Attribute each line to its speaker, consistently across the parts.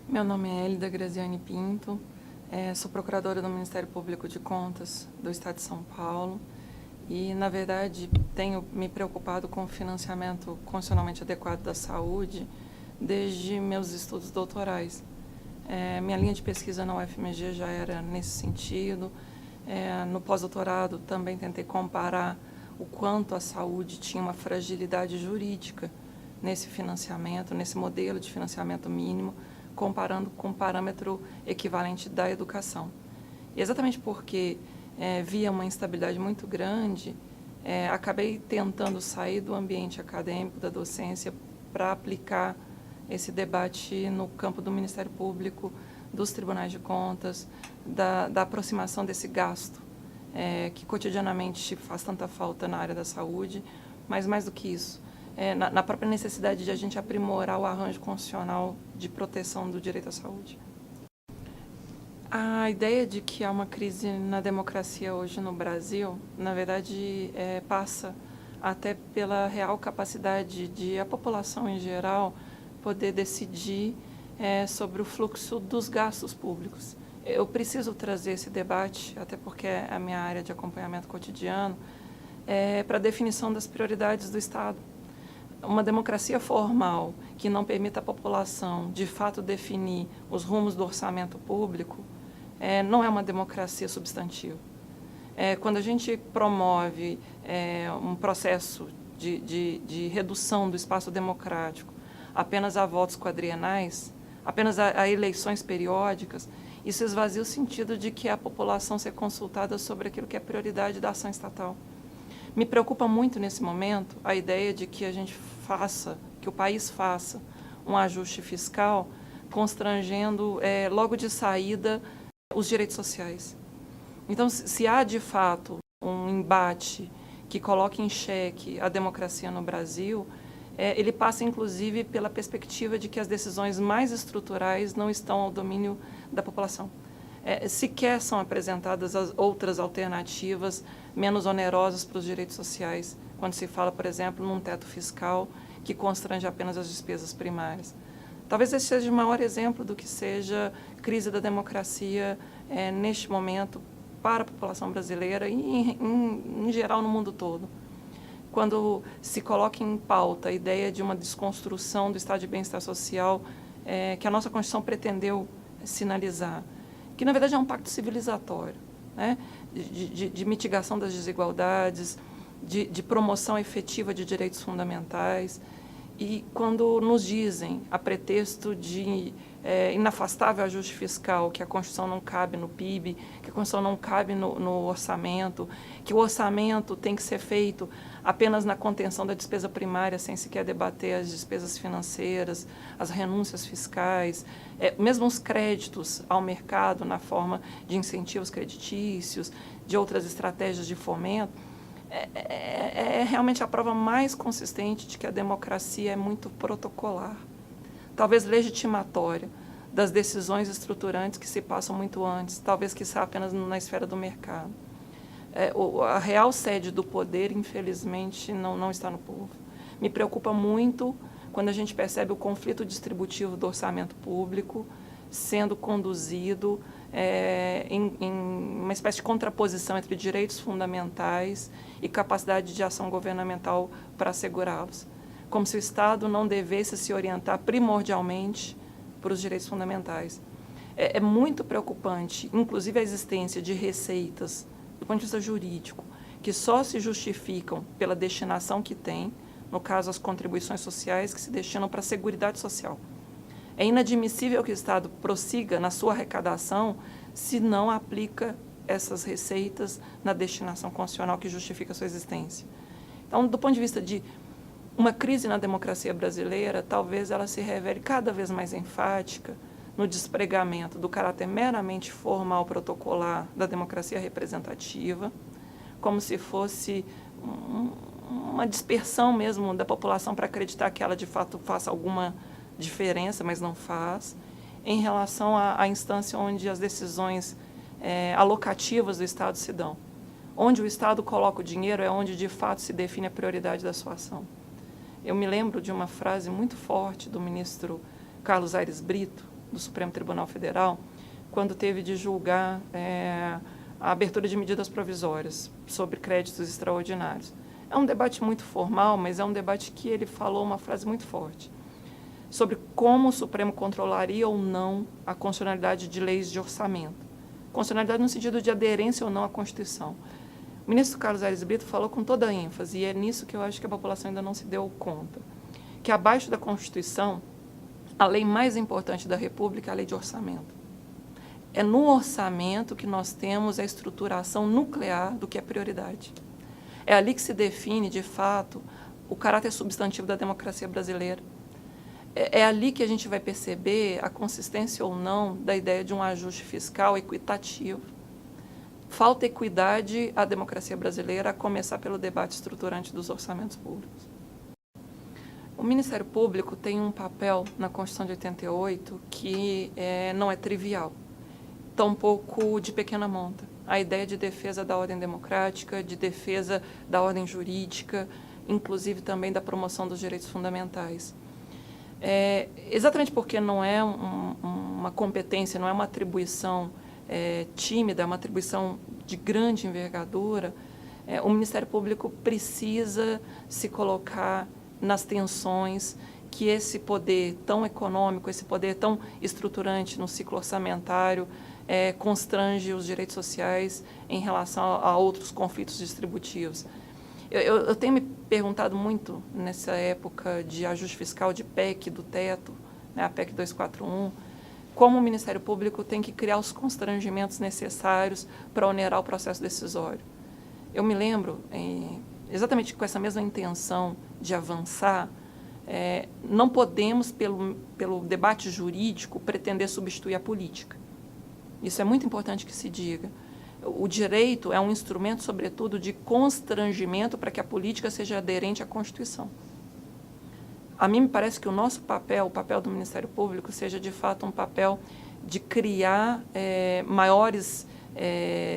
Speaker 1: Meu nome é Elida Graziani Pinto, sou procuradora do Ministério Público de Contas do Estado de São Paulo e, na verdade, tenho me preocupado com o financiamento constitucionalmente adequado da saúde desde meus estudos doutorais. Minha linha de pesquisa na UFMG já era nesse sentido. No pós-doutorado também tentei comparar o quanto a saúde tinha uma fragilidade jurídica nesse financiamento, nesse modelo de financiamento mínimo, comparando com o parâmetro equivalente da educação. E exatamente porque via uma instabilidade muito grande, acabei tentando sair do ambiente acadêmico, da docência, para aplicar esse debate no campo do Ministério Público, dos tribunais de contas, da aproximação desse gasto, que cotidianamente faz tanta falta na área da saúde, mas mais do que isso, na própria necessidade de a gente aprimorar o arranjo constitucional de proteção do direito à saúde. A ideia de que há uma crise na democracia hoje no Brasil, na verdade, passa até pela real capacidade de a população em geral poder decidir sobre o fluxo dos gastos públicos. Eu preciso trazer esse debate, até porque é a minha área de acompanhamento cotidiano, para a definição das prioridades do Estado. Uma democracia formal que não permita à população, de fato, definir os rumos do orçamento público, não é uma democracia substantiva. Quando a gente promove um processo de redução do espaço democrático apenas a votos quadrienais, apenas a eleições periódicas, isso esvazia o sentido de que a população ser consultada sobre aquilo que é prioridade da ação estatal. Me preocupa muito nesse momento a ideia de que a gente faça, que o país faça um ajuste fiscal constrangendo logo de saída os direitos sociais. Então, se há de fato um embate que coloque em xeque a democracia no Brasil, ele passa inclusive pela perspectiva de que as decisões mais estruturais não estão ao domínio da população. Sequer são apresentadas as outras alternativas menos onerosas para os direitos sociais, quando se fala, por exemplo, num teto fiscal que constrange apenas as despesas primárias. Talvez esse seja o maior exemplo do que seja crise da democracia neste momento para a população brasileira e, em geral, no mundo todo. Quando se coloca em pauta a ideia de uma desconstrução do estado de bem-estar social que a nossa Constituição pretendeu sinalizar, que na verdade é um pacto civilizatório, né? de mitigação das desigualdades, de promoção efetiva de direitos fundamentais. E quando nos dizem, a pretexto de inafastável ajuste fiscal, que a Constituição não cabe no PIB, que a Constituição não cabe no orçamento, que o orçamento tem que ser feito apenas na contenção da despesa primária, sem sequer debater as despesas financeiras, as renúncias fiscais, mesmo os créditos ao mercado na forma de incentivos creditícios, de outras estratégias de fomento, realmente a prova mais consistente de que a democracia é muito protocolar, talvez legitimatória das decisões estruturantes que se passam muito antes, talvez que seja apenas na esfera do mercado. A real sede do poder, infelizmente, não está no povo. Me preocupa muito quando a gente percebe o conflito distributivo do orçamento público sendo conduzido em uma espécie de contraposição entre direitos fundamentais e capacidade de ação governamental para assegurá-los, como se o Estado não devesse se orientar primordialmente para os direitos fundamentais. É muito preocupante, inclusive, a existência de receitas, do ponto de vista jurídico, que só se justificam pela destinação que tem, no caso, as contribuições sociais que se destinam para a Seguridade Social. É inadmissível que o Estado prossiga na sua arrecadação se não aplica essas receitas na destinação constitucional que justifica a sua existência. Então, do ponto de vista de uma crise na democracia brasileira, talvez ela se revele cada vez mais enfática no despregamento do caráter meramente formal protocolar da democracia representativa, como se fosse uma dispersão mesmo da população para acreditar que ela de fato faça alguma diferença, mas não faz, em relação à instância onde as decisões alocativas do Estado se dão. Onde o Estado coloca o dinheiro é onde de fato se define a prioridade da sua ação. Eu me lembro de uma frase muito forte do ministro Carlos Aires Brito, do Supremo Tribunal Federal, quando teve de julgar a abertura de medidas provisórias sobre créditos extraordinários. É um debate muito formal, mas é um debate que ele falou uma frase muito forte sobre como o Supremo controlaria ou não a constitucionalidade de leis de orçamento. Constitucionalidade no sentido de aderência ou não à Constituição. O ministro Carlos Aires Brito falou com toda a ênfase, e é nisso que eu acho que a população ainda não se deu conta, que abaixo da Constituição, a lei mais importante da República é a lei de orçamento. É no orçamento que nós temos a estruturação nuclear do que é prioridade. É ali que se define, de fato, o caráter substantivo da democracia brasileira. É ali que a gente vai perceber a consistência ou não da ideia de um ajuste fiscal equitativo. Falta equidade à democracia brasileira, a começar pelo debate estruturante dos orçamentos públicos. O Ministério Público tem um papel na Constituição de 88 que não é trivial, tampouco de pequena monta. A ideia de defesa da ordem democrática, de defesa da ordem jurídica, inclusive também da promoção dos direitos fundamentais. Exatamente porque não é uma competência, não é uma atribuição tímida, é uma atribuição de grande envergadura, o Ministério Público precisa se colocar nas tensões que esse poder tão econômico, esse poder tão estruturante no ciclo orçamentário, constrange os direitos sociais em relação a outros conflitos distributivos. Eu tenho me perguntado muito nessa época de ajuste fiscal, de PEC do teto, né, a PEC 241, como o Ministério Público tem que criar os constrangimentos necessários para onerar o processo decisório. Eu me lembro, exatamente com essa mesma intenção de avançar, não podemos, pelo debate jurídico, pretender substituir a política. Isso é muito importante que se diga. O direito é um instrumento, sobretudo, de constrangimento para que a política seja aderente à Constituição. A mim me parece que o nosso papel, o papel do Ministério Público, seja de fato um papel de criar maiores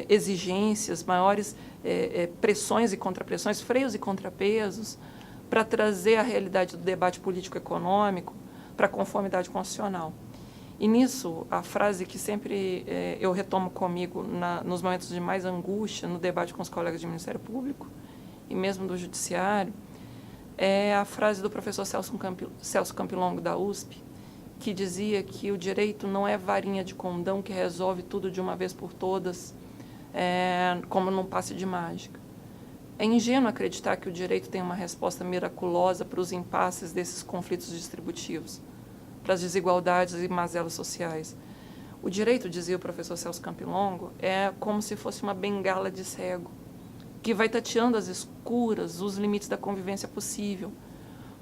Speaker 1: exigências, maiores pressões e contrapressões, freios e contrapesos, para trazer a realidade do debate político-econômico para a conformidade constitucional. E nisso, a frase que sempre eu retomo comigo nos momentos de mais angústia, no debate com os colegas do Ministério Público e mesmo do Judiciário, é a frase do professor Celso Campilongo, da USP, que dizia que o direito não é varinha de condão que resolve tudo de uma vez por todas, como num passe de mágica. É ingênuo acreditar que o direito tem uma resposta miraculosa para os impasses desses conflitos distributivos, para as desigualdades e mazelas sociais. O direito, dizia o professor Celso Campilongo, é como se fosse uma bengala de cego, que vai tateando às escuras os limites da convivência possível.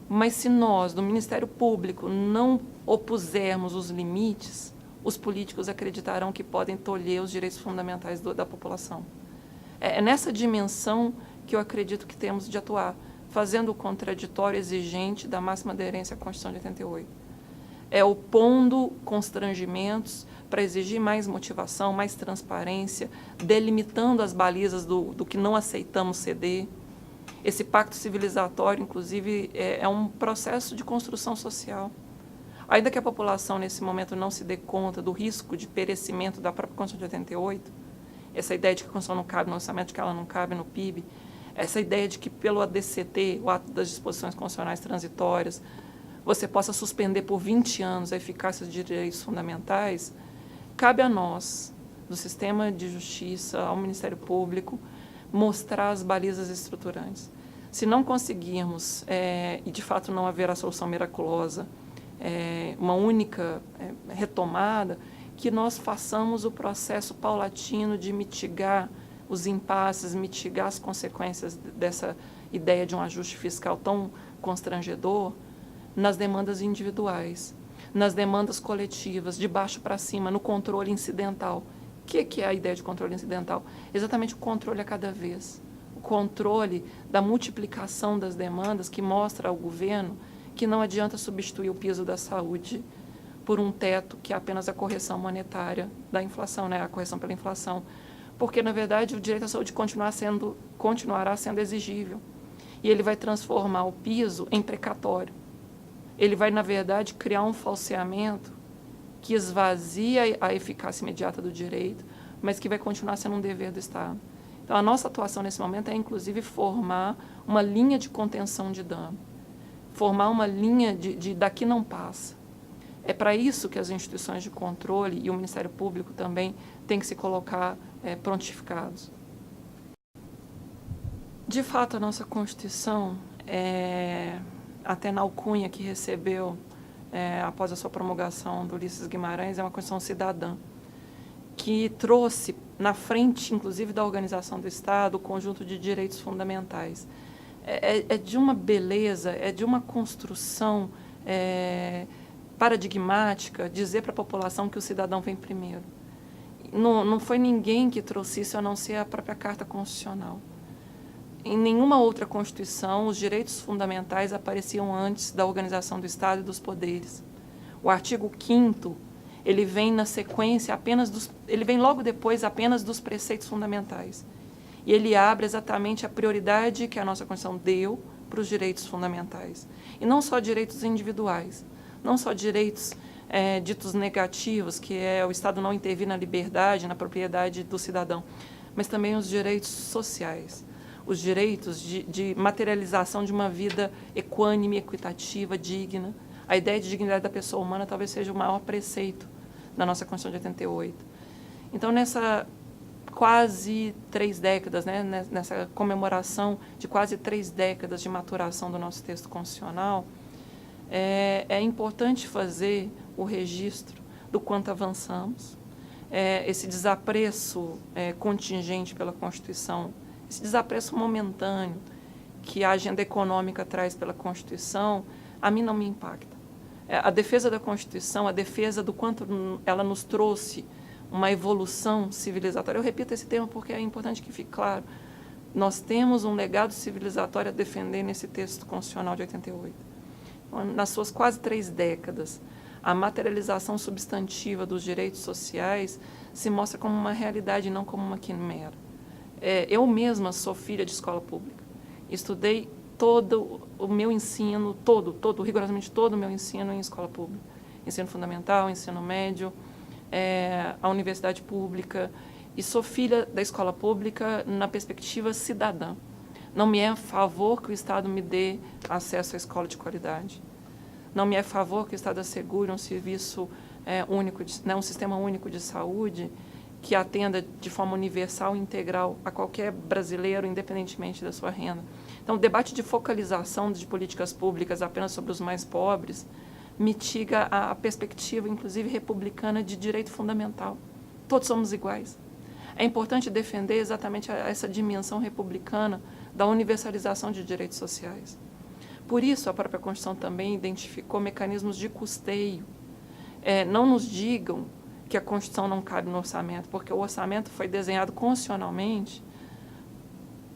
Speaker 1: Mas se nós, do Ministério Público, não opusermos os limites, os políticos acreditarão que podem tolher os direitos fundamentais da população. É nessa dimensão que eu acredito que temos de atuar, fazendo o contraditório exigente da máxima aderência à Constituição de 88. Opondo constrangimentos para exigir mais motivação, mais transparência, delimitando as balizas do que não aceitamos ceder. Esse pacto civilizatório, inclusive, é um processo de construção social. Ainda que a população, nesse momento, não se dê conta do risco de perecimento da própria Constituição de 88, essa ideia de que a Constituição não cabe no orçamento, de que ela não cabe no PIB, essa ideia de que pelo ADCT, o Ato das Disposições Constitucionais Transitórias, você possa suspender por 20 anos a eficácia dos direitos fundamentais, cabe a nós, do sistema de justiça, ao Ministério Público, mostrar as balizas estruturantes. Se não conseguirmos, e de fato não haverá solução miraculosa, uma única retomada, que nós façamos o processo paulatino de mitigar os impasses, mitigar as consequências dessa ideia de um ajuste fiscal tão constrangedor, nas demandas individuais, nas demandas coletivas, de baixo para cima, no controle incidental. O que é a ideia de controle incidental? Exatamente o controle a cada vez. O controle da multiplicação das demandas que mostra ao governo que não adianta substituir o piso da saúde por um teto que é apenas a correção monetária da inflação, né? A correção pela inflação. Porque, na verdade, o direito à saúde continuará sendo exigível. E ele vai transformar o piso em precatório. Ele vai, na verdade, criar um falseamento que esvazia a eficácia imediata do direito, mas que vai continuar sendo um dever do Estado. Então, a nossa atuação nesse momento é, inclusive, formar uma linha de contenção de dano, formar uma linha de daqui não passa. É para isso que as instituições de controle e o Ministério Público também têm que se colocar prontificados. De fato, a nossa Constituição, até na alcunha que recebeu após a sua promulgação do Ulisses Guimarães, é uma Constituição cidadã, que trouxe na frente, inclusive, da organização do Estado, o conjunto de direitos fundamentais. É de uma beleza, é de uma construção paradigmática dizer para a população que o cidadão vem primeiro. Não foi ninguém que trouxe isso, a não ser a própria Carta Constitucional. Em nenhuma outra Constituição, os direitos fundamentais apareciam antes da organização do Estado e dos poderes. O artigo 5º, ele vem na sequência ele vem logo depois apenas dos preceitos fundamentais. E ele abre exatamente a prioridade que a nossa Constituição deu para os direitos fundamentais. E não só direitos individuais, não só direitos ditos negativos, que é o Estado não intervir na liberdade, na propriedade do cidadão, mas também os direitos sociais, os direitos de materialização de uma vida equânime, equitativa, digna. A ideia de dignidade da pessoa humana talvez seja o maior preceito da nossa Constituição de 88. Então, nessa quase 3 décadas, nessa comemoração de quase 3 décadas de maturação do nosso texto constitucional, é importante fazer o registro do quanto avançamos, esse desapreço contingente pela Constituição, esse desapreço momentâneo que a agenda econômica traz pela Constituição, a mim não me impacta. A defesa da Constituição, a defesa do quanto ela nos trouxe uma evolução civilizatória. Eu repito esse termo porque é importante que fique claro. Nós temos um legado civilizatório a defender nesse texto constitucional de 88. Nas suas quase 3 décadas, a materialização substantiva dos direitos sociais se mostra como uma realidade e não como uma quimera. Eu mesma sou filha de escola pública. Estudei todo o meu ensino, rigorosamente todo o meu ensino em escola pública. Ensino fundamental, ensino médio, a universidade pública. E sou filha da escola pública na perspectiva cidadã. Não me é a favor que o Estado me dê acesso à escola de qualidade. Não me é a favor que o Estado assegure um serviço único, um sistema único de saúde que atenda de forma universal e integral a qualquer brasileiro, independentemente da sua renda. Então, o debate de focalização de políticas públicas apenas sobre os mais pobres mitiga a perspectiva, inclusive, republicana de direito fundamental. Todos somos iguais. É importante defender exatamente essa dimensão republicana da universalização de direitos sociais. Por isso, a própria Constituição também identificou mecanismos de custeio. Não nos digam que a Constituição não cabe no orçamento, porque o orçamento foi desenhado constitucionalmente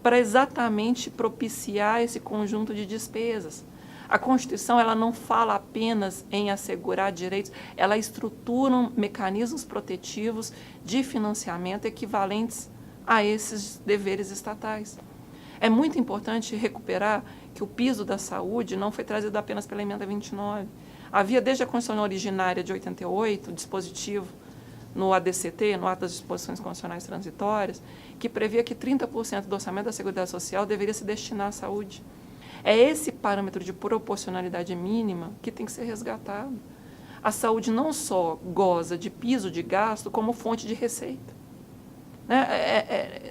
Speaker 1: para exatamente propiciar esse conjunto de despesas. A Constituição ela não fala apenas em assegurar direitos, ela estrutura mecanismos protetivos de financiamento equivalentes a esses deveres estatais. É muito importante recuperar que o piso da saúde não foi trazido apenas pela Emenda 29. Havia, desde a Constituição originária de 88, o dispositivo no ADCT, no Ato das Disposições Constitucionais Transitórias, que previa que 30% do orçamento da Seguridade Social deveria se destinar à saúde. É esse parâmetro de proporcionalidade mínima que tem que ser resgatado. A saúde não só goza de piso de gasto, como fonte de receita.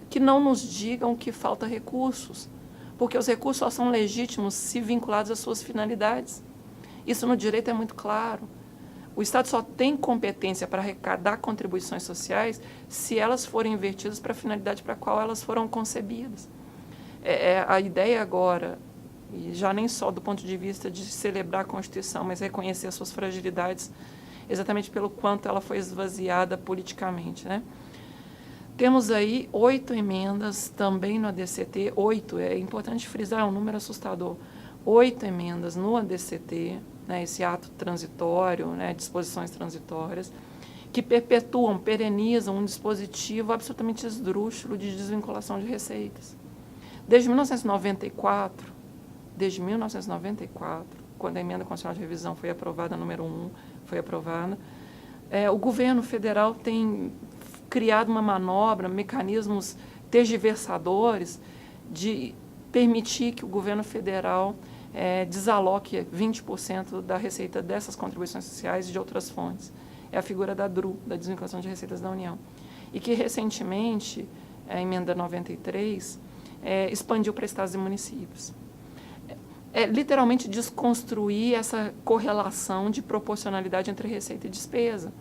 Speaker 1: Que não nos digam que falta recursos, porque os recursos só são legítimos se vinculados às suas finalidades. Isso no direito é muito claro. O Estado só tem competência para arrecadar contribuições sociais se elas forem invertidas para a finalidade para a qual elas foram concebidas. A ideia agora, e já nem só do ponto de vista de celebrar a Constituição, mas reconhecer as suas fragilidades, exatamente pelo quanto ela foi esvaziada politicamente, Temos aí 8 emendas também no ADCT, 8, é importante frisar, é um número assustador, 8 emendas no ADCT, esse ato transitório, disposições transitórias, que perpetuam, perenizam um dispositivo absolutamente esdrúxulo de desvinculação de receitas. Desde 1994, quando a Emenda Constitucional de Revisão foi aprovada, número 1, foi aprovada, O governo federal tem criado uma manobra, mecanismos tergiversadores de permitir que o governo federal desaloque 20% da receita dessas contribuições sociais de outras fontes. É a figura da DRU, da Desvinculação de Receitas da União. E que, recentemente, a emenda 93, expandiu para estados e municípios. Literalmente desconstruir essa correlação de proporcionalidade entre receita e despesa.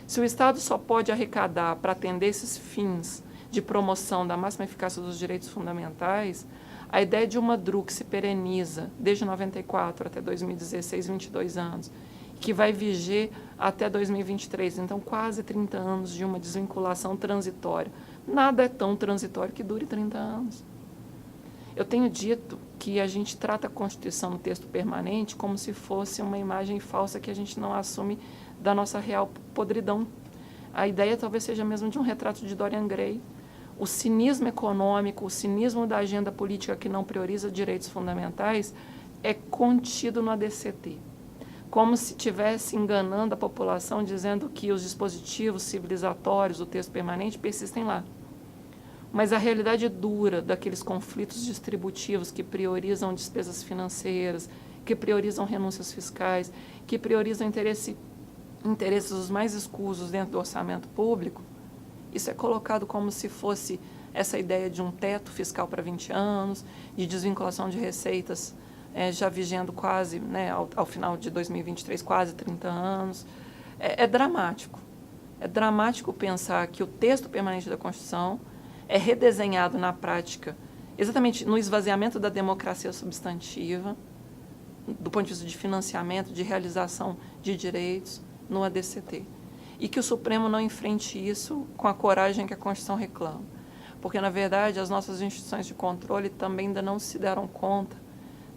Speaker 1: Se o Estado só pode arrecadar para atender esses fins de promoção da máxima eficácia dos direitos fundamentais, a ideia de uma DRU que se pereniza desde 94 até 2016, 22 anos, que vai viger até 2023, então quase 30 anos de uma desvinculação transitória. Nada é tão transitório que dure 30 anos. Eu tenho dito que a gente trata a Constituição no texto permanente como se fosse uma imagem falsa que a gente não assume da nossa real podridão. A ideia talvez seja mesmo de um retrato de Dorian Gray. O cinismo econômico, o cinismo da agenda política que não prioriza direitos fundamentais é contido no ADCT. Como se estivesse enganando a população, dizendo que os dispositivos civilizatórios do texto permanente persistem lá. Mas a realidade dura daqueles conflitos distributivos que priorizam despesas financeiras, que priorizam renúncias fiscais, que priorizam interesses os mais escusos dentro do orçamento público, isso é colocado como se fosse essa ideia de um teto fiscal para 20 anos, de desvinculação de receitas já vigendo quase, ao final de 2023, quase 30 anos. É dramático. É dramático pensar que o texto permanente da Constituição é redesenhado na prática, exatamente no esvaziamento da democracia substantiva, do ponto de vista de financiamento, de realização de direitos, no ADCT. E que o Supremo não enfrente isso com a coragem que a Constituição reclama. Porque, na verdade, as nossas instituições de controle também ainda não se deram conta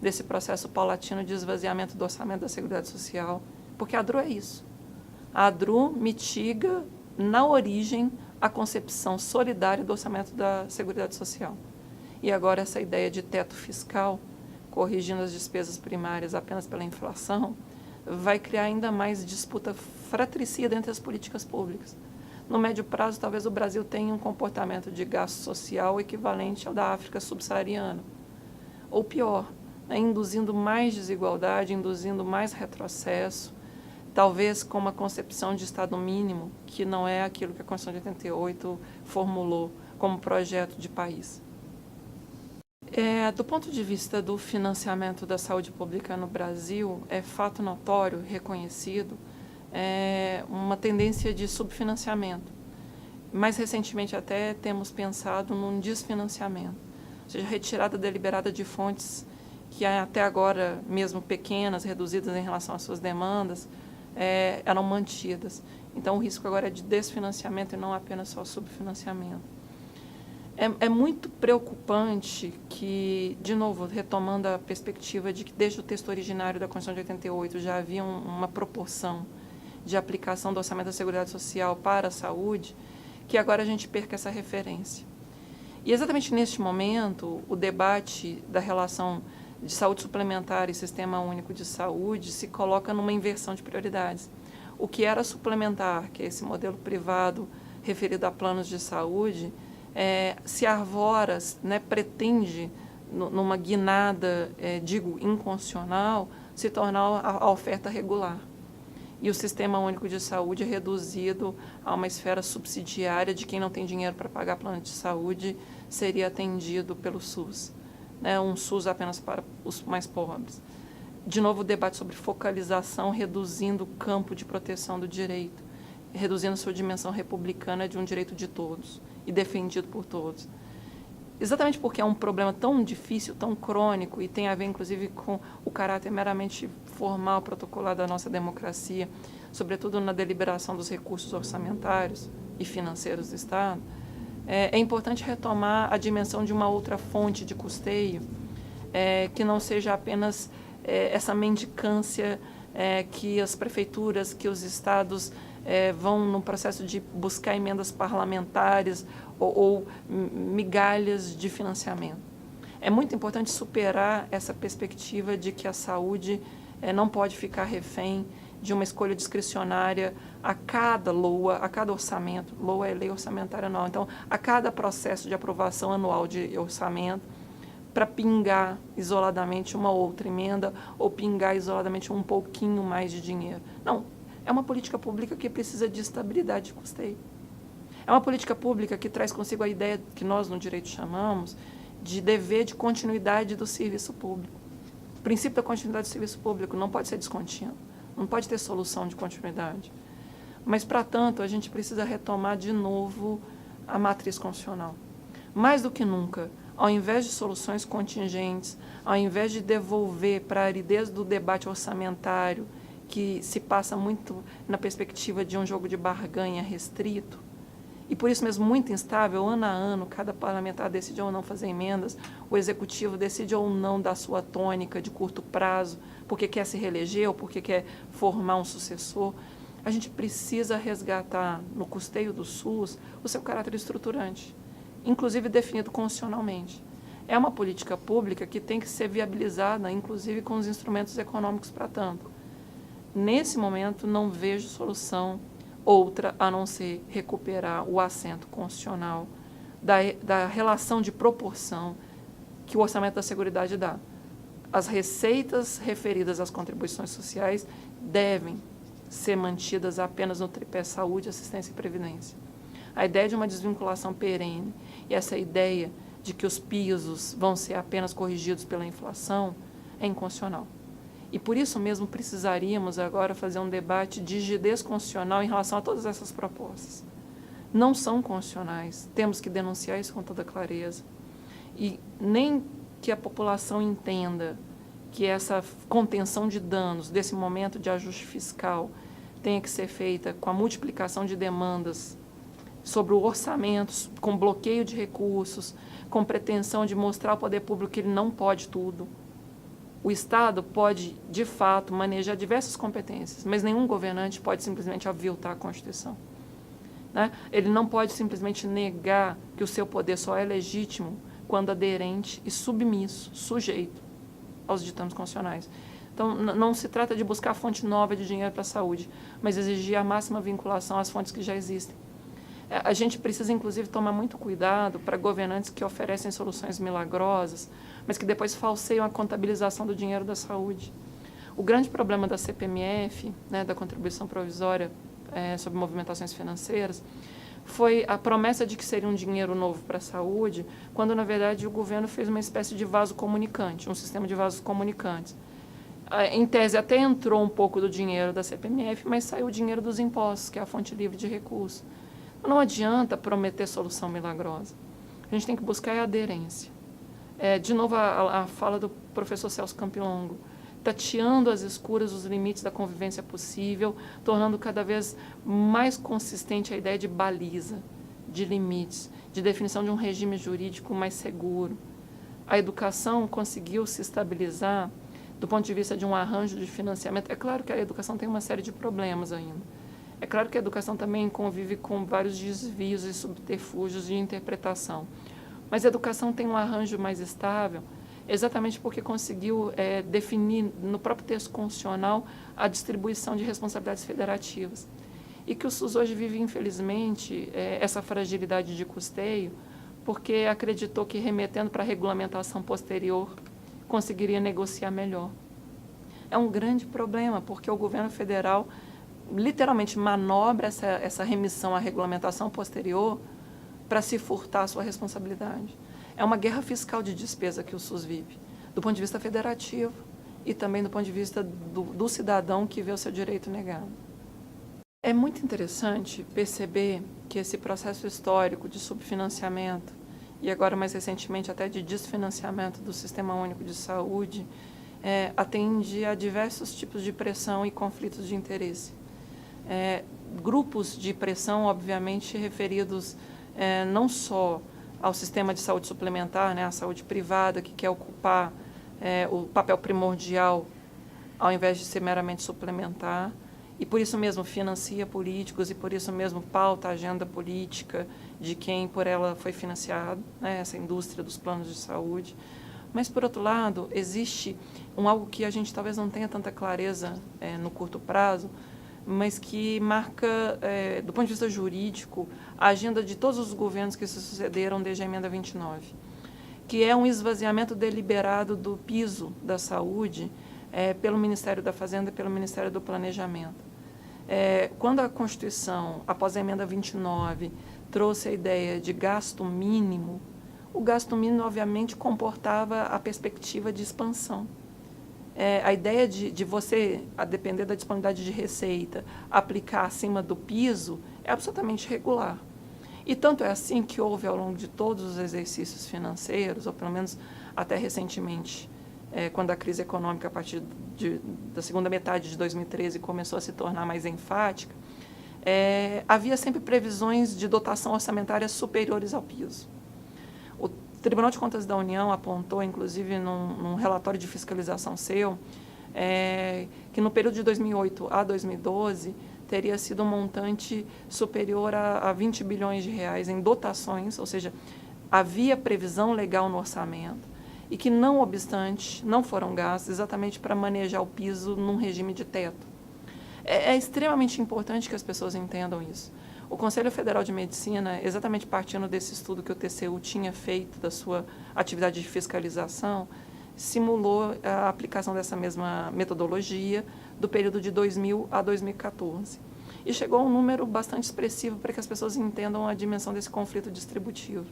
Speaker 1: desse processo paulatino de esvaziamento do orçamento da Seguridade Social, porque a DRU é isso. A DRU mitiga, na origem, a concepção solidária do orçamento da Seguridade Social. E agora essa ideia de teto fiscal, corrigindo as despesas primárias apenas pela inflação, vai criar ainda mais disputa fratricida entre as políticas públicas. No médio prazo, talvez o Brasil tenha um comportamento de gasto social equivalente ao da África subsaariana. Ou pior, induzindo mais desigualdade, induzindo mais retrocesso, talvez com uma concepção de Estado mínimo, que não é aquilo que a Constituição de 88 formulou como projeto de país. Do ponto de vista do financiamento da saúde pública no Brasil, é fato notório, reconhecido, uma tendência de subfinanciamento. Mais recentemente até temos pensado num desfinanciamento, ou seja, retirada deliberada de fontes que até agora, mesmo pequenas, reduzidas em relação às suas demandas, eram mantidas. Então o risco agora é de desfinanciamento e não apenas só subfinanciamento. É muito preocupante que, de novo, retomando a perspectiva de que desde o texto originário da Constituição de 88 já havia uma proporção de aplicação do orçamento da Seguridade Social para a saúde, que agora a gente perca essa referência. E exatamente neste momento, o debate da relação de saúde suplementar e Sistema Único de Saúde se coloca numa inversão de prioridades. O que era suplementar, que é esse modelo privado referido a planos de saúde, se arvora, pretende, numa guinada, inconstitucional, se tornar a oferta regular. E o Sistema Único de Saúde é reduzido a uma esfera subsidiária de quem não tem dinheiro para pagar plano de saúde seria atendido pelo SUS. Um SUS apenas para os mais pobres. De novo, o debate sobre focalização, reduzindo o campo de proteção do direito, reduzindo sua dimensão republicana de um direito de todos e defendido por todos. Exatamente porque é um problema tão difícil, tão crônico, e tem a ver, inclusive, com o caráter meramente formal, protocolar da nossa democracia, sobretudo na deliberação dos recursos orçamentários e financeiros do Estado, é importante retomar a dimensão de uma outra fonte de custeio, que não seja apenas essa mendicância que as prefeituras, que os estados vão no processo de buscar emendas parlamentares ou migalhas de financiamento. É muito importante superar essa perspectiva de que a saúde não pode ficar refém de uma escolha discricionária a cada LOA, a cada orçamento. LOA é Lei Orçamentária Anual. Então, a cada processo de aprovação anual de orçamento, para pingar isoladamente uma outra emenda ou pingar isoladamente um pouquinho mais de dinheiro. Não, é uma política pública que precisa de estabilidade de custeio. É uma política pública que traz consigo a ideia que nós no direito chamamos de dever de continuidade do serviço público. O princípio da continuidade do serviço público não pode ser descontínuo, não pode ter solução de continuidade. Mas, para tanto, a gente precisa retomar de novo a matriz constitucional. Mais do que nunca, ao invés de soluções contingentes, ao invés de devolver para a aridez do debate orçamentário, que se passa muito na perspectiva de um jogo de barganha restrito, e por isso mesmo muito instável, ano a ano, cada parlamentar decide ou não fazer emendas, o executivo decide ou não dar sua tônica de curto prazo, porque quer se reeleger ou porque quer formar um sucessor. A gente precisa resgatar no custeio do SUS o seu caráter estruturante, inclusive definido constitucionalmente. É uma política pública que tem que ser viabilizada, inclusive com os instrumentos econômicos para tanto. Nesse momento, não vejo solução outra a não ser recuperar o assento constitucional da relação de proporção que o orçamento da Seguridade dá. As receitas referidas às contribuições sociais devem ser mantidas apenas no tripé saúde, assistência e previdência. A ideia de uma desvinculação perene e essa ideia de que os pisos vão ser apenas corrigidos pela inflação é inconstitucional. E por isso mesmo precisaríamos agora fazer um debate de rigidez constitucional em relação a todas essas propostas. Não são constitucionais, temos que denunciar isso com toda clareza. E nem que a população entenda que essa contenção de danos desse momento de ajuste fiscal tenha que ser feita com a multiplicação de demandas sobre o orçamento, com bloqueio de recursos, com pretensão de mostrar ao poder público que ele não pode tudo. O Estado pode, de fato, manejar diversas competências, mas nenhum governante pode simplesmente aviltar a Constituição. Né? Ele não pode simplesmente negar que o seu poder só é legítimo quando aderente e submisso, sujeito aos ditames constitucionais. Então, não se trata de buscar fonte nova de dinheiro para a saúde, mas exigir a máxima vinculação às fontes que já existem. A gente precisa, inclusive, tomar muito cuidado para governantes que oferecem soluções milagrosas, mas que depois falseiam a contabilização do dinheiro da saúde. O grande problema da CPMF, né, da contribuição provisória sobre movimentações financeiras, foi a promessa de que seria um dinheiro novo para a saúde, quando, na verdade, o governo fez uma espécie de vaso comunicante, um sistema de vasos comunicantes. Em tese, até entrou um pouco do dinheiro da CPMF, mas saiu o dinheiro dos impostos, que é a fonte livre de recurso. Não adianta prometer solução milagrosa. A gente tem que buscar a aderência. De novo, a fala do professor Celso Campilongo, tateando às escuras os limites da convivência possível, tornando cada vez mais consistente a ideia de baliza, de limites, de definição de um regime jurídico mais seguro. A educação conseguiu se estabilizar do ponto de vista de um arranjo de financiamento. É claro que a educação tem uma série de problemas ainda. É claro que a educação também convive com vários desvios e subterfúgios de interpretação. Mas a educação tem um arranjo mais estável, exatamente porque conseguiu definir no próprio texto constitucional a distribuição de responsabilidades federativas. E que o SUS hoje vive, infelizmente, essa fragilidade de custeio, porque acreditou que, remetendo para a regulamentação posterior, conseguiria negociar melhor. É um grande problema, porque o governo federal literalmente manobra essa remissão à regulamentação posterior para se furtar a sua responsabilidade. É uma guerra fiscal de despesa que o SUS vive, do ponto de vista federativo e também do ponto de vista do cidadão que vê o seu direito negado. É muito interessante perceber que esse processo histórico de subfinanciamento e agora mais recentemente até de desfinanciamento do Sistema Único de Saúde atende a diversos tipos de pressão e conflitos de interesse. Grupos de pressão, obviamente, referidos não só ao sistema de saúde suplementar, né, a saúde privada, que quer ocupar o papel primordial ao invés de ser meramente suplementar, e por isso mesmo financia políticos e por isso mesmo pauta a agenda política de quem por ela foi financiado, né, essa indústria dos planos de saúde, Mas, por outro lado, existe algo que a gente talvez não tenha tanta clareza no curto prazo, mas que marca, do ponto de vista jurídico, a agenda de todos os governos que se sucederam desde a Emenda 29, que é um esvaziamento deliberado do piso da saúde pelo Ministério da Fazenda e pelo Ministério do Planejamento. Quando a Constituição, após a Emenda 29, trouxe a ideia de gasto mínimo, o gasto mínimo, obviamente, comportava a perspectiva de expansão. A ideia de você, a depender da disponibilidade de receita, aplicar acima do piso é absolutamente regular. E tanto é assim que houve, ao longo de todos os exercícios financeiros, ou pelo menos até recentemente, quando a crise econômica, a partir da segunda metade de 2013, começou a se tornar mais enfática, havia sempre previsões de dotação orçamentária superiores ao piso. O Tribunal de Contas da União apontou, inclusive, num relatório de fiscalização seu, que no período de 2008 a 2012 teria sido um montante superior a 20 bilhões de reais em dotações, ou seja, havia previsão legal no orçamento, e que, não obstante, não foram gastos exatamente para manejar o piso num regime de teto. É extremamente importante que as pessoas entendam isso. O Conselho Federal de Medicina, exatamente partindo desse estudo que o TCU tinha feito da sua atividade de fiscalização, simulou a aplicação dessa mesma metodologia do período de 2000 a 2014. E chegou a um número bastante expressivo para que as pessoas entendam a dimensão desse conflito distributivo.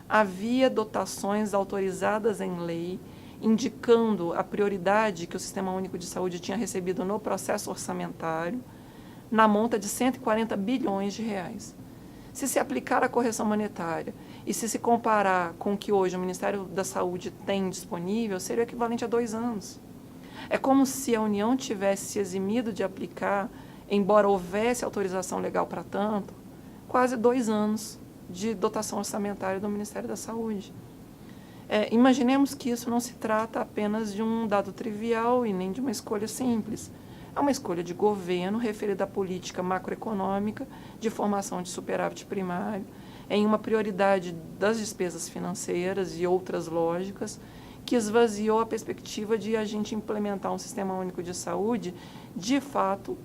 Speaker 1: Havia dotações autorizadas em lei, indicando a prioridade que o Sistema Único de Saúde tinha recebido no processo orçamentário, na monta de 140 bilhões de reais. Se aplicar a correção monetária e se comparar com o que hoje o Ministério da Saúde tem disponível, seria o equivalente a 2 anos. É como se a União tivesse se eximido de aplicar, embora houvesse autorização legal para tanto, quase 2 anos de dotação orçamentária do Ministério da Saúde. Imaginemos que isso não se trata apenas de um dado trivial e nem de uma escolha simples. É uma escolha de governo referida à política macroeconômica de formação de superávit primário, em uma prioridade das despesas financeiras e outras lógicas, que esvaziou a perspectiva de a gente implementar um sistema único de saúde de fato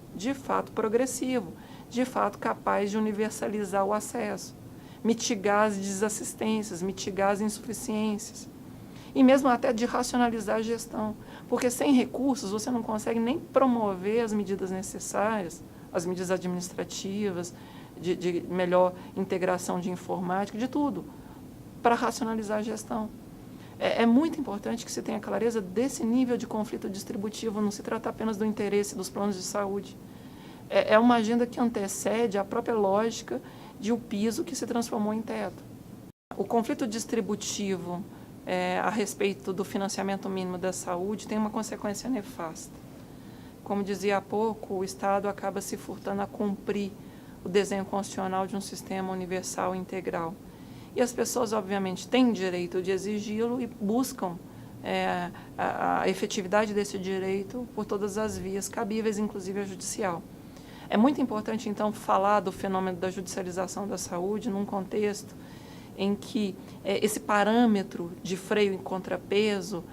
Speaker 1: progressivo, de fato capaz de universalizar o acesso, mitigar as desassistências, mitigar as insuficiências, e mesmo até de racionalizar a gestão, porque sem recursos você não consegue nem promover as medidas necessárias, as medidas administrativas, de melhor integração de informática, de tudo, para racionalizar a gestão. É muito importante que se tenha clareza desse nível de conflito distributivo, não se trata apenas do interesse dos planos de saúde. É uma agenda que antecede a própria lógica de o piso que se transformou em teto. O conflito distributivo a respeito do financiamento mínimo da saúde tem uma consequência nefasta. Como dizia há pouco, o Estado acaba se furtando a cumprir o desenho constitucional de um sistema universal e integral. E as pessoas, obviamente, têm direito de exigi-lo e buscam a efetividade desse direito por todas as vias cabíveis, inclusive a judicial. É muito importante, então, falar do fenômeno da judicialização da saúde num contexto em que esse parâmetro de freio e contrapeso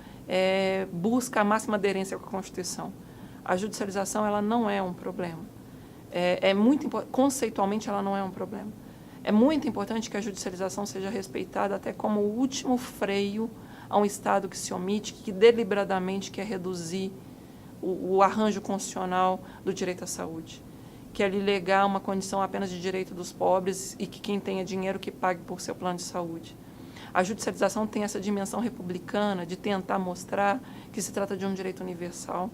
Speaker 1: busca a máxima aderência com a Constituição. A judicialização ela não é um problema. Conceitualmente, ela não é um problema. É muito importante que a judicialização seja respeitada até como o último freio a um Estado que se omite, que deliberadamente quer reduzir o arranjo constitucional do direito à saúde, que é lhe legar uma condição apenas de direito dos pobres e que quem tenha dinheiro que pague por seu plano de saúde. A judicialização tem essa dimensão republicana de tentar mostrar que se trata de um direito universal,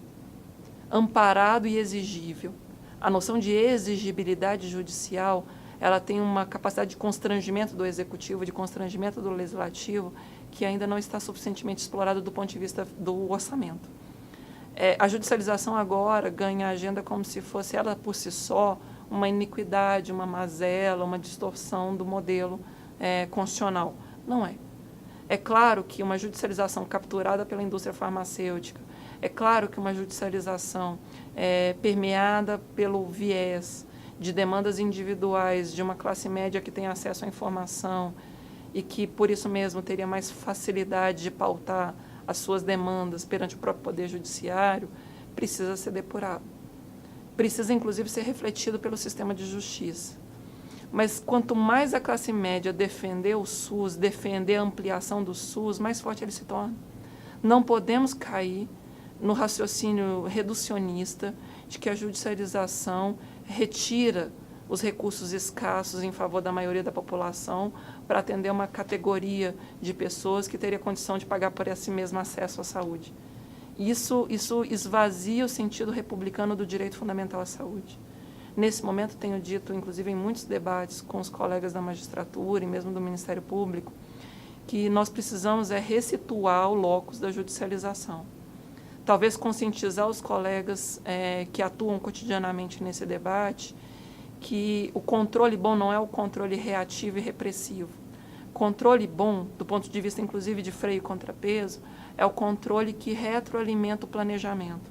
Speaker 1: amparado e exigível. A noção de exigibilidade judicial, ela tem uma capacidade de constrangimento do executivo, de constrangimento do legislativo, que ainda não está suficientemente explorado do ponto de vista do orçamento. A judicialização agora ganha a agenda como se fosse ela por si só uma iniquidade, uma mazela, uma distorção do modelo constitucional. Não é. É claro que uma judicialização capturada pela indústria farmacêutica, é claro que uma judicialização permeada pelo viés de demandas individuais de uma classe média que tem acesso à informação e que, por isso mesmo, teria mais facilidade de pautar as suas demandas perante o próprio Poder Judiciário, precisa ser depurado. Precisa, inclusive, ser refletido pelo sistema de justiça. Mas quanto mais a classe média defender o SUS, defender a ampliação do SUS, mais forte ele se torna. Não podemos cair no raciocínio reducionista de que a judicialização retira os recursos escassos em favor da maioria da população para atender uma categoria de pessoas que teria condição de pagar por esse mesmo acesso à saúde. Isso esvazia o sentido republicano do direito fundamental à saúde. Nesse momento, tenho dito, inclusive em muitos debates com os colegas da magistratura e mesmo do Ministério Público, que nós precisamos ressituar o locus da judicialização. Talvez conscientizar os colegas que atuam cotidianamente nesse debate que o controle bom não é o controle reativo e repressivo. Controle bom, do ponto de vista inclusive de freio e contrapeso, é o controle que retroalimenta o planejamento.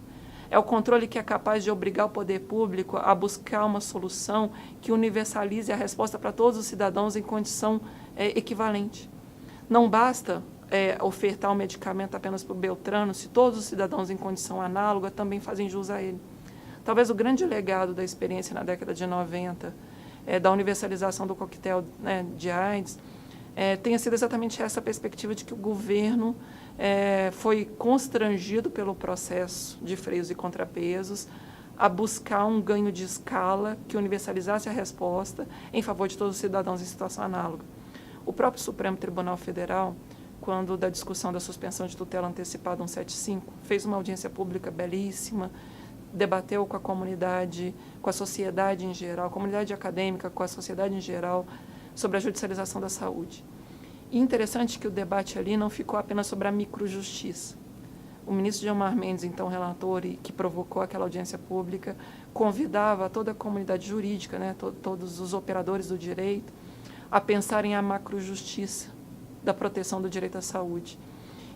Speaker 1: É o controle que é capaz de obrigar o poder público a buscar uma solução que universalize a resposta para todos os cidadãos em condição equivalente. Não basta ofertar um medicamento apenas para o Beltrano, se todos os cidadãos em condição análoga também fazem jus a ele. Talvez o grande legado da experiência na década de 90, da universalização do coquetel de AIDS, tenha sido exatamente essa perspectiva de que o governo foi constrangido pelo processo de freios e contrapesos a buscar um ganho de escala que universalizasse a resposta em favor de todos os cidadãos em situação análoga. O próprio Supremo Tribunal Federal, quando da discussão da suspensão de tutela antecipada 175, fez uma audiência pública belíssima, debateu com a comunidade, com a sociedade em geral, a comunidade acadêmica, com a sociedade em geral, sobre a judicialização da saúde. E interessante que o debate ali não ficou apenas sobre a microjustiça. O ministro Gilmar Mendes, então relator e que provocou aquela audiência pública, convidava toda a comunidade jurídica, todos os operadores do direito, a pensarem a macrojustiça da proteção do direito à saúde.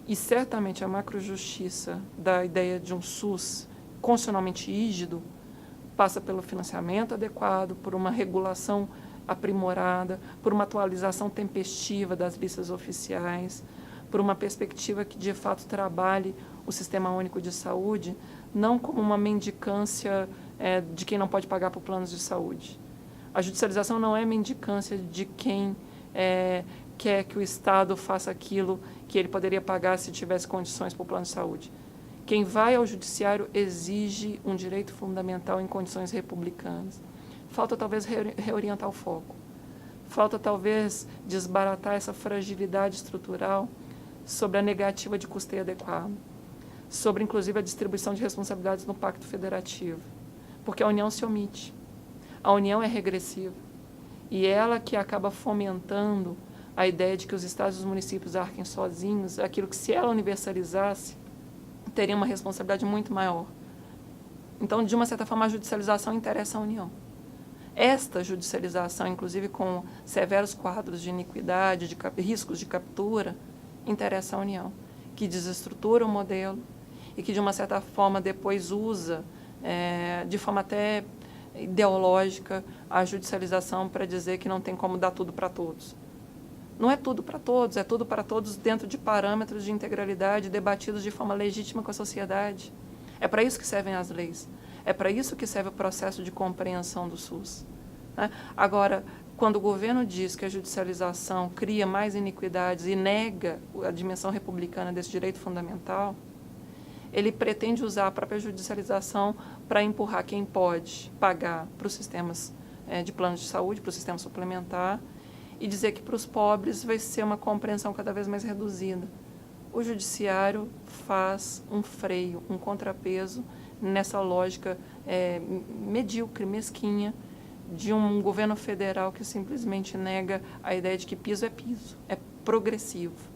Speaker 1: E certamente a macrojustiça da ideia de um SUS constitucionalmente rígido passa pelo financiamento adequado, por uma regulação aprimorada, por uma atualização tempestiva das listas oficiais, por uma perspectiva que, de fato, trabalhe o Sistema Único de Saúde, não como uma mendicância de quem não pode pagar por planos de saúde. A judicialização não é mendicância de quem quer que o Estado faça aquilo que ele poderia pagar se tivesse condições para o plano de saúde. Quem vai ao judiciário exige um direito fundamental em condições republicanas. Falta, talvez, reorientar o foco. Falta, talvez, desbaratar essa fragilidade estrutural sobre a negativa de custeio adequado, sobre, inclusive, a distribuição de responsabilidades no Pacto Federativo, porque a União se omite. A União é regressiva e ela que acaba fomentando a ideia de que os estados e os municípios arquem sozinhos, aquilo que, se ela universalizasse, teria uma responsabilidade muito maior. Então, de uma certa forma, a judicialização interessa à União. Esta judicialização, inclusive com severos quadros de iniquidade, de riscos de captura, interessa à União, que desestrutura o modelo e que, de uma certa forma, depois usa, de forma até ideológica, a judicialização para dizer que não tem como dar tudo para todos. Não é tudo para todos, é tudo para todos dentro de parâmetros de integralidade debatidos de forma legítima com a sociedade. É para isso que servem as leis. É para isso que serve o processo de compreensão do SUS. Agora, quando o governo diz que a judicialização cria mais iniquidades e nega a dimensão republicana desse direito fundamental, ele pretende usar a própria judicialização para empurrar quem pode pagar para os sistemas de planos de saúde, para o sistema suplementar, e dizer que para os pobres vai ser uma compreensão cada vez mais reduzida. O judiciário faz um freio, um contrapeso nessa lógica medíocre, mesquinha, de um governo federal que simplesmente nega a ideia de que piso, é progressivo,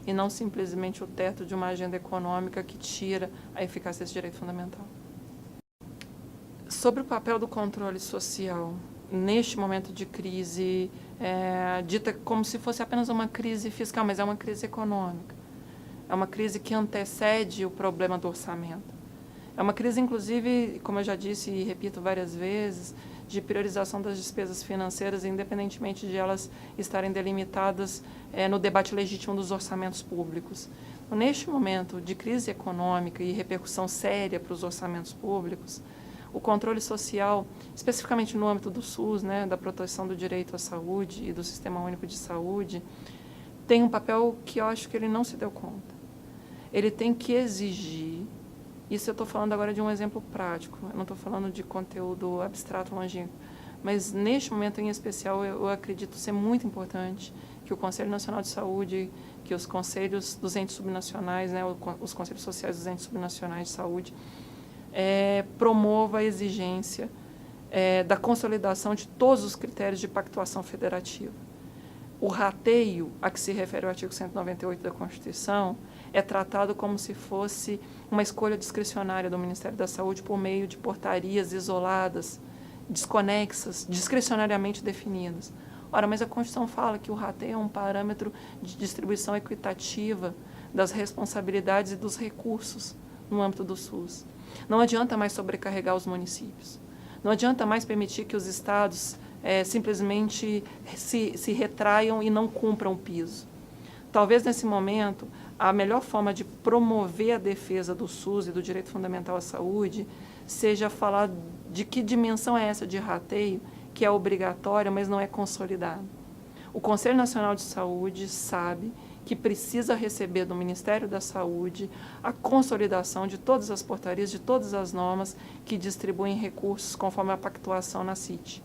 Speaker 1: e não simplesmente o teto de uma agenda econômica que tira a eficácia desse direito fundamental. Sobre o papel do controle social, neste momento de crise, dita como se fosse apenas uma crise fiscal, mas é uma crise econômica. É uma crise que antecede o problema do orçamento. É uma crise, inclusive, como eu já disse e repito várias vezes, de priorização das despesas financeiras, independentemente de elas estarem delimitadas no debate legítimo dos orçamentos públicos. Então, neste momento de crise econômica e repercussão séria para os orçamentos públicos, o controle social, especificamente no âmbito do SUS, da proteção do direito à saúde e do Sistema Único de Saúde, tem um papel que eu acho que ele não se deu conta. Ele tem que exigir, isso eu estou falando agora de um exemplo prático, eu não estou falando de conteúdo abstrato, longínquo, mas neste momento em especial eu acredito ser muito importante que o Conselho Nacional de Saúde, que os conselhos dos entes subnacionais, os conselhos sociais dos entes subnacionais de saúde, promova a exigência da consolidação de todos os critérios de pactuação federativa. O rateio a que se refere o artigo 198 da Constituição é tratado como se fosse uma escolha discricionária do Ministério da Saúde por meio de portarias isoladas, desconexas, discricionariamente definidas. Ora, mas a Constituição fala que o rateio é um parâmetro de distribuição equitativa das responsabilidades e dos recursos no âmbito do SUS. Não adianta mais sobrecarregar os municípios. Não adianta mais permitir que os estados simplesmente se retraiam e não cumpram o piso. Talvez, nesse momento, a melhor forma de promover a defesa do SUS e do direito fundamental à saúde seja falar de que dimensão é essa de rateio, que é obrigatória, mas não é consolidada. O Conselho Nacional de Saúde sabe que precisa receber do Ministério da Saúde a consolidação de todas as portarias, de todas as normas que distribuem recursos conforme a pactuação na CIT,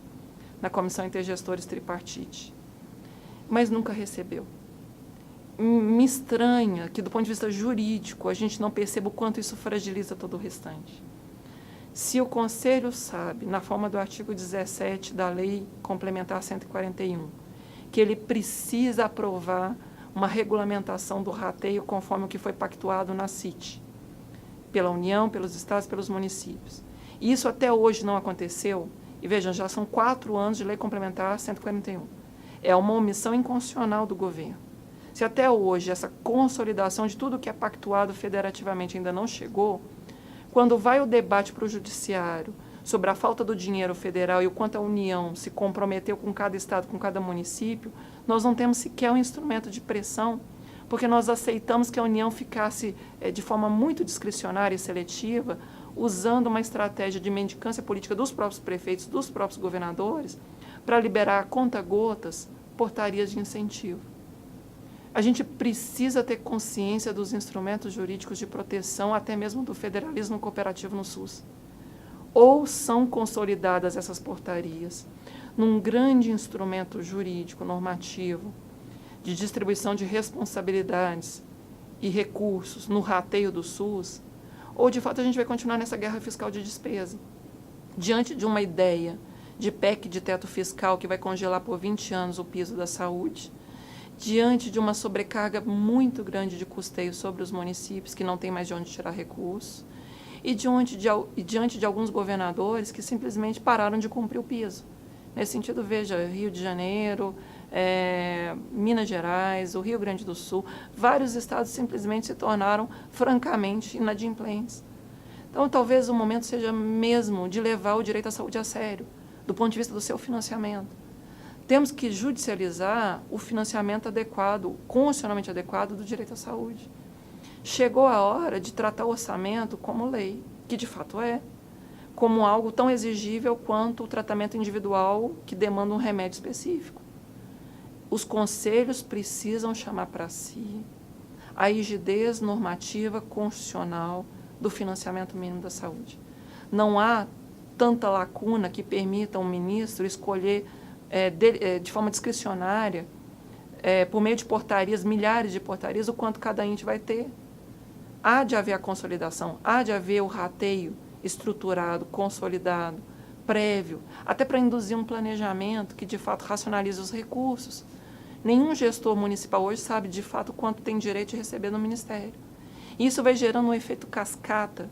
Speaker 1: na Comissão Intergestores Tripartite, mas nunca recebeu. Me estranha que, do ponto de vista jurídico, a gente não perceba o quanto isso fragiliza todo o restante. Se o Conselho sabe, na forma do artigo 17 da Lei Complementar 141, que ele precisa aprovar uma regulamentação do rateio conforme o que foi pactuado na CIT, pela União, pelos estados, pelos municípios. E isso até hoje não aconteceu, e vejam, já são 4 anos de Lei Complementar 141. É uma omissão inconstitucional do governo. Se até hoje essa consolidação de tudo que é pactuado federativamente ainda não chegou, quando vai o debate para o judiciário sobre a falta do dinheiro federal e o quanto a União se comprometeu com cada estado, com cada município, nós não temos sequer um instrumento de pressão, porque nós aceitamos que a União ficasse de forma muito discricionária e seletiva, usando uma estratégia de mendicância política dos próprios prefeitos, dos próprios governadores, para liberar a conta-gotas portarias de incentivo. A gente precisa ter consciência dos instrumentos jurídicos de proteção, até mesmo do federalismo cooperativo no SUS. Ou são consolidadas essas portarias num grande instrumento jurídico, normativo, de distribuição de responsabilidades e recursos no rateio do SUS, ou, de fato, a gente vai continuar nessa guerra fiscal de despesa. Diante de uma ideia de PEC de teto fiscal que vai congelar por 20 anos o piso da saúde, diante de uma sobrecarga muito grande de custeio sobre os municípios, que não tem mais de onde tirar recursos, e diante de alguns governadores que simplesmente pararam de cumprir o piso. Nesse sentido, veja, Rio de Janeiro, Minas Gerais, o Rio Grande do Sul, vários estados simplesmente se tornaram francamente inadimplentes. Então, talvez o momento seja mesmo de levar o direito à saúde a sério, do ponto de vista do seu financiamento. Temos que judicializar o financiamento adequado, constitucionalmente adequado do direito à saúde. Chegou a hora de tratar o orçamento como lei, que de fato é, como algo tão exigível quanto o tratamento individual que demanda um remédio específico. Os conselhos precisam chamar para si a rigidez normativa constitucional do financiamento mínimo da saúde. Não há tanta lacuna que permita um ministro escolher de forma discricionária, por meio de portarias, milhares de portarias, o quanto cada ente vai ter. Há de haver a consolidação, há de haver o rateio estruturado, consolidado, prévio, até para induzir um planejamento que, de fato, racionalize os recursos. Nenhum gestor municipal hoje sabe, de fato, quanto tem direito de receber no Ministério. E isso vai gerando um efeito cascata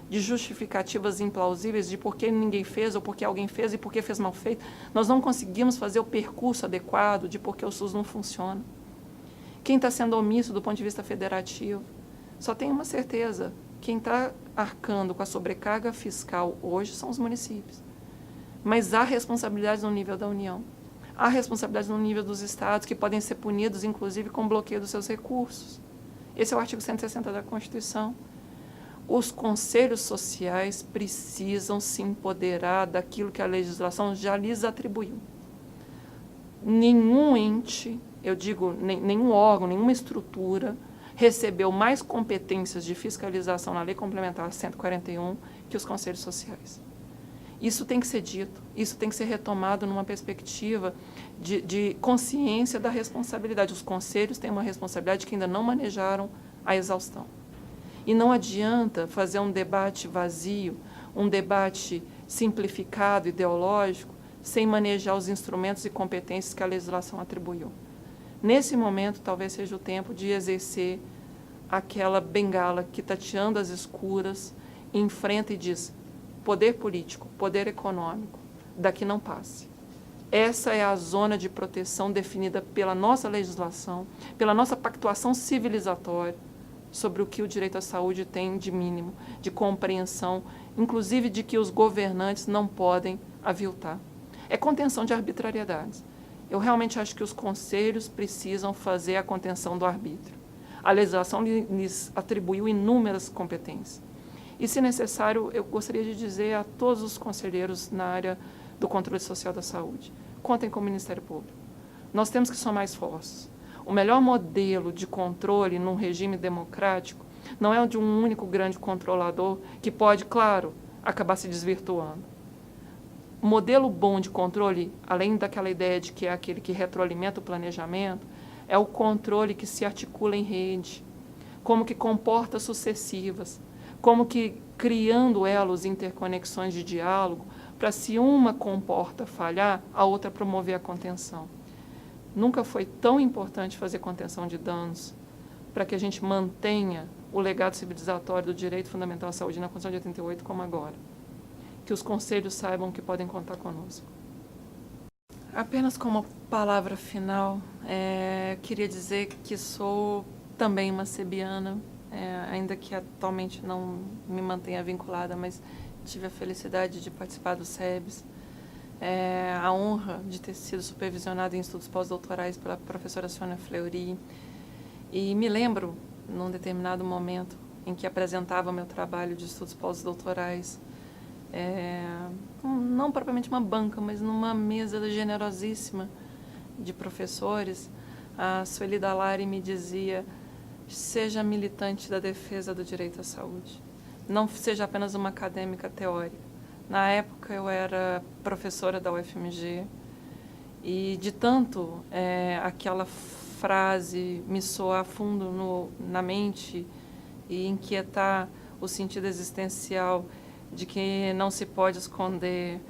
Speaker 1: de justificativas implausíveis de por que ninguém fez, ou por que alguém fez e por que fez mal feito. Nós não conseguimos fazer o percurso adequado de por que o SUS não funciona. Quem está sendo omisso do ponto de vista federativo só tem uma certeza, Quem está arcando com a sobrecarga fiscal hoje são os municípios. Mas há responsabilidades no nível da União. Há responsabilidades no nível dos estados, que podem ser punidos, inclusive, com bloqueio dos seus recursos. Esse é o artigo 160 da Constituição. Os conselhos sociais precisam se empoderar daquilo que a legislação já lhes atribuiu. Nenhum ente, eu digo, nenhum órgão, nenhuma estrutura recebeu mais competências de fiscalização na Lei Complementar 141 que os conselhos sociais. Isso tem que ser dito, isso tem que ser retomado numa perspectiva de consciência da responsabilidade. Os conselhos têm uma responsabilidade que ainda não manejaram a exaustão. E não adianta fazer um debate vazio, um debate simplificado, ideológico, sem manejar os instrumentos e competências que a legislação atribuiu. Nesse momento, talvez seja o tempo de exercer aquela bengala que, tateando as escuras, enfrenta e diz: poder político, poder econômico, daqui não passe. Essa é a zona de proteção definida pela nossa legislação, pela nossa pactuação civilizatória, sobre o que o direito à saúde tem de mínimo, de compreensão, inclusive de que os governantes não podem aviltar. É contenção de arbitrariedades. Eu realmente acho que os conselhos precisam fazer a contenção do arbítrio. A legislação lhes atribuiu inúmeras competências. E, se necessário, eu gostaria de dizer a todos os conselheiros na área do controle social da saúde: contem com o Ministério Público. Nós temos que somar esforços. O melhor modelo de controle num regime democrático não é o de um único grande controlador que pode, claro, acabar se desvirtuando. O modelo bom de controle, além daquela ideia de que é aquele que retroalimenta o planejamento, é o controle que se articula em rede, como que comporta sucessivas, como que criando elos, interconexões de diálogo, para, se uma comporta falhar, a outra promover a contenção. Nunca foi tão importante fazer contenção de danos para que a gente mantenha o legado civilizatório do direito fundamental à saúde na Constituição de 88 como agora. Que os conselhos saibam que podem contar conosco. Apenas como palavra final, queria dizer que sou também uma sebiana, ainda que atualmente não me mantenha vinculada, mas tive a felicidade de participar do SEBS. A honra de ter sido supervisionada em estudos pós-doutorais pela professora Sônia Fleury. E me lembro, num determinado momento, em que apresentava meu trabalho de estudos pós-doutorais, não propriamente uma banca, mas numa mesa generosíssima de professores, a Sueli Dalari me dizia: seja militante da defesa do direito à saúde, não seja apenas uma acadêmica teórica. Na época eu era professora da UFMG e, de tanto aquela frase me soar fundo na mente e inquietar o sentido existencial de que não se pode esconder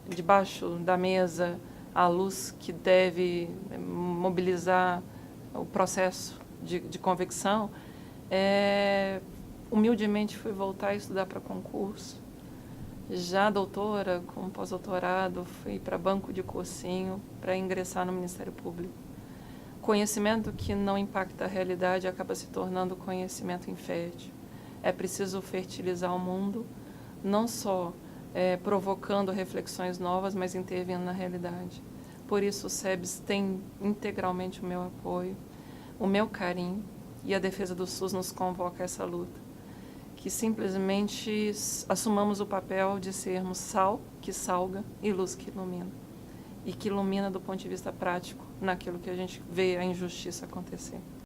Speaker 1: debaixo da mesa a luz que deve mobilizar o processo de convicção, humildemente fui voltar a estudar para concurso. Já doutora, com pós-doutorado, fui para banco de cursinho para ingressar no Ministério Público. Conhecimento que não impacta a realidade acaba se tornando conhecimento infértil. É preciso fertilizar o mundo, não só provocando reflexões novas, mas intervindo na realidade. Por isso o SEBS tem integralmente o meu apoio, o meu carinho, e a defesa do SUS nos convoca a essa luta. Que simplesmente assumamos o papel de sermos sal que salga e luz que ilumina. E que ilumina do ponto de vista prático naquilo que a gente vê a injustiça acontecer.